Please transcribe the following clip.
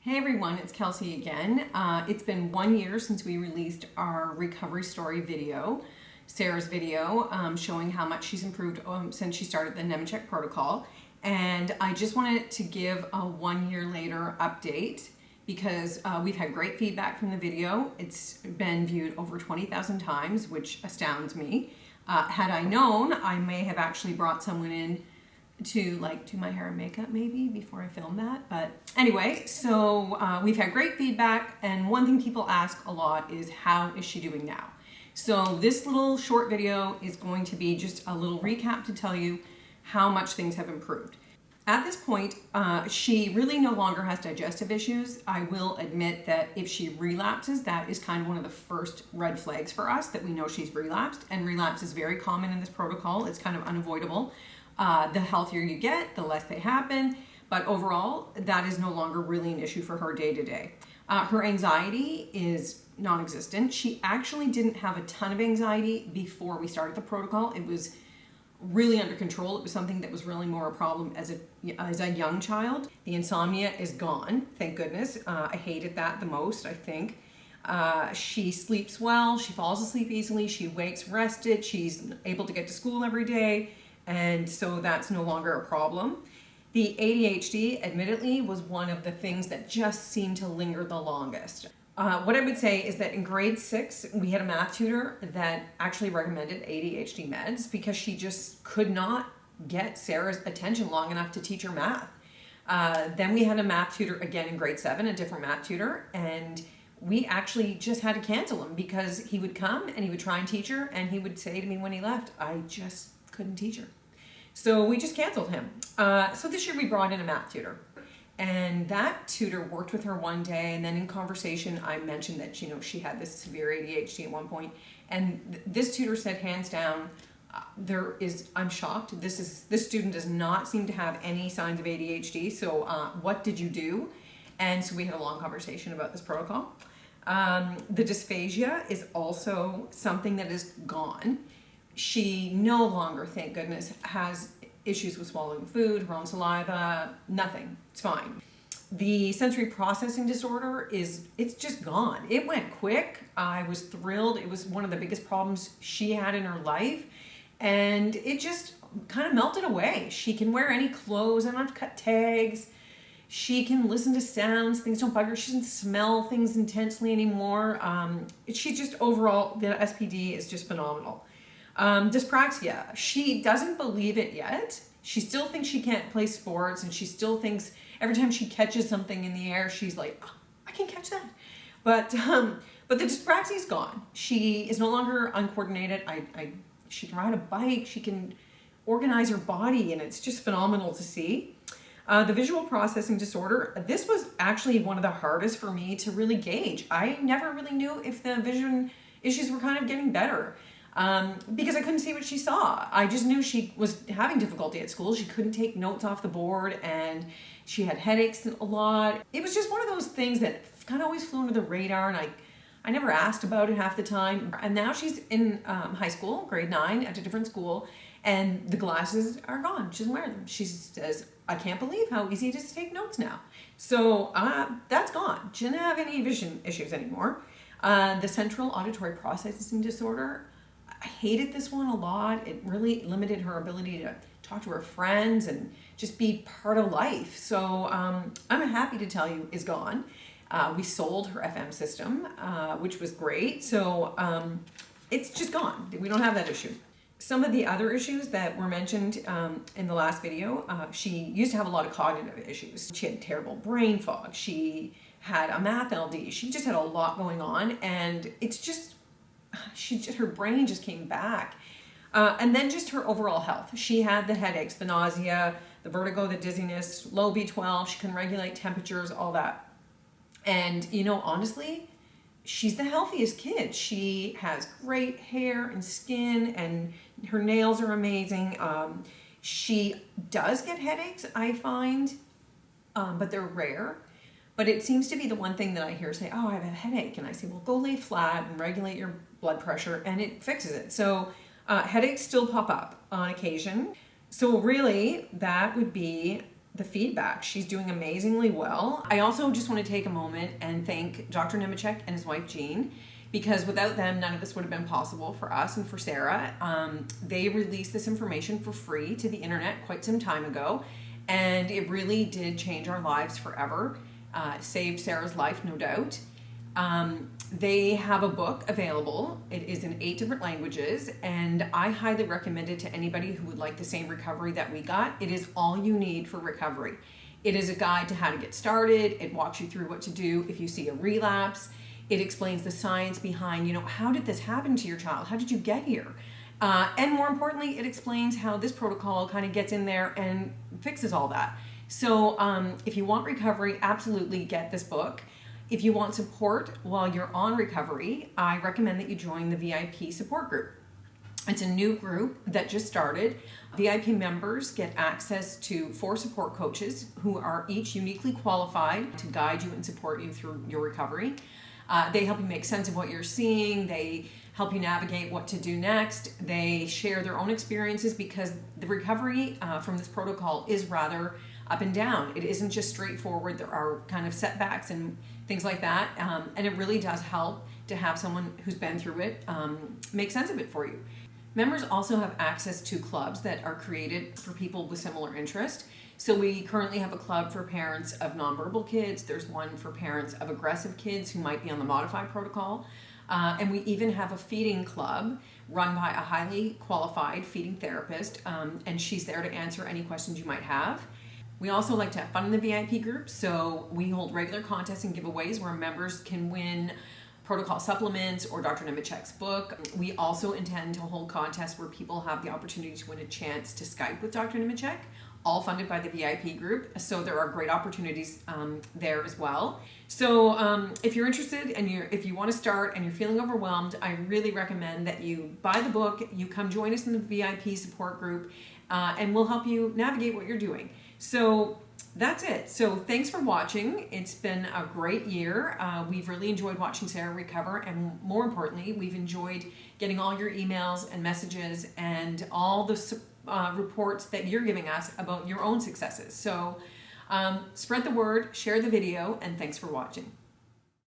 Hey everyone, it's Kelsey again. It's been 1 year since we released our recovery story video, Sarah's video, showing how much she's improved since she started the Nemetschek protocol. And I just wanted to give a 1 year later update because we've had great feedback from the video. It's been viewed over 20,000 times, which astounds me. Had I known, I may have actually brought someone in to do my hair and makeup maybe before I film that. But anyway, so we've had great feedback, and one thing people ask a lot is how is she doing now? So this little short video is going to be just a little recap to tell you how much things have improved. At this point, she really no longer has digestive issues. I will admit that if she relapses, that is kind of one of the first red flags for us that we know she's relapsed, and relapse is very common in this protocol. It's kind of unavoidable. The healthier you get, the less they happen, but overall, that is no longer really an issue for her day to day. Her anxiety is non-existent. She actually didn't have a ton of anxiety before we started the protocol. It was really under control. It was something that was really more a problem as a young child. The insomnia is gone, thank goodness. I hated that the most, I think. She sleeps well, she falls asleep easily, she wakes rested, she's able to get to school every day. And so that's no longer a problem. The ADHD, admittedly, was one of the things that just seemed to linger the longest. What I would say is that in grade 6, we had a math tutor that actually recommended ADHD meds because she just could not get Sarah's attention long enough to teach her math. Then we had a math tutor again in grade 7, a different math tutor, and we actually just had to cancel him because he would come and he would try and teach her, and he would say to me when he left, I just couldn't teach her. So we just canceled him. So this year we brought in a math tutor, and that tutor worked with her one day, and then in conversation I mentioned that she had this severe ADHD at one point, and this tutor said hands down, I'm shocked. This student does not seem to have any signs of ADHD. So what did you do? And so we had a long conversation about this protocol. The dysphagia is also something that is gone. She no longer, thank goodness, has issues with swallowing food, her own saliva, nothing. It's fine. The sensory processing disorder it's just gone. It went quick. I was thrilled. It was one of the biggest problems she had in her life, and it just kind of melted away. She can wear any clothes. I don't have to cut tags. She can listen to sounds. Things don't bug her. She doesn't smell things intensely anymore. She just overall, the SPD is just phenomenal. Dyspraxia, she doesn't believe it yet. She still thinks she can't play sports, and she still thinks every time she catches something in the air, she's like, oh, I can catch that. But the dyspraxia is gone. She is no longer uncoordinated. She can ride a bike. She can organize her body, and it's just phenomenal to see. The visual processing disorder, this was actually one of the hardest for me to really gauge. I never really knew if the vision issues were kind of getting better. Because I couldn't see what she saw. I just knew she was having difficulty at school. She couldn't take notes off the board, and she had headaches a lot. It was just one of those things that kind of always flew under the radar, and I never asked about it half the time. And now she's in high school, grade 9, at a different school, and the glasses are gone. She doesn't wear them. She says, I can't believe how easy it is to take notes now. So that's gone. She didn't have any vision issues anymore. The central auditory processing disorder, I hated this one a lot. It really limited her ability to talk to her friends and just be part of life. So I'm happy to tell you is gone. We sold her FM system, which was great. So it's just gone. We don't have that issue. Some of the other issues that were mentioned in the last video, she used to have a lot of cognitive issues. She had terrible brain fog. She had a math LD. She just had a lot going on, and it's just, her brain just came back. And then just her overall health. She had the headaches, the nausea, the vertigo, the dizziness, low B12. She can regulate temperatures, all that. And honestly, she's the healthiest kid. She has great hair and skin, and her nails are amazing. She does get headaches, I find, but they're rare. But it seems to be the one thing that I hear say, oh, I have a headache. And I say, well, go lay flat and regulate your blood pressure, and it fixes it. So headaches still pop up on occasion. So really, that would be the feedback. She's doing amazingly well. I also just want to take a moment and thank Dr. Nemechek and his wife Jean, because without them, none of this would have been possible for us and for Sarah. They released this information for free to the internet quite some time ago, and it really did change our lives forever. Saved Sarah's life, no doubt. They have a book available. It is in 8 different languages, and I highly recommend it to anybody who would like the same recovery that we got. It is all you need for recovery. It is a guide to how to get started. It walks you through what to do if you see a relapse. It explains the science behind, how did this happen to your child? How did you get here? And more importantly, it explains how this protocol kind of gets in there and fixes all that. So if you want recovery, absolutely get this book. If you want support while you're on recovery, I recommend that you join the VIP support group. It's a new group that just started. VIP members get access to 4 support coaches who are each uniquely qualified to guide you and support you through your recovery. They help you make sense of what you're seeing. They help you navigate what to do next. They share their own experiences, because the recovery from this protocol is rather up and down. It isn't just straightforward. There are kind of setbacks and things like that. And it really does help to have someone who's been through it make sense of it for you. Members also have access to clubs that are created for people with similar interest. So we currently have a club for parents of nonverbal kids. There's one for parents of aggressive kids who might be on the modified protocol. And we even have a feeding club run by a highly qualified feeding therapist, and she's there to answer any questions you might have. We also like to have fun in the VIP group, so we hold regular contests and giveaways where members can win protocol supplements or Dr. Nemechek's book. We also intend to hold contests where people have the opportunity to win a chance to Skype with Dr. Nemechek, all funded by the VIP group. So there are great opportunities there as well. So if you're interested and if you want to start and you're feeling overwhelmed, I really recommend that you buy the book, you come join us in the VIP support group, and we'll help you navigate what you're doing. So that's it. So thanks for watching. It's been a great year. We've really enjoyed watching Sarah recover, and more importantly, we've enjoyed getting all your emails and messages and all the reports that you're giving us about your own successes. So spread the word, share the video, and thanks for watching.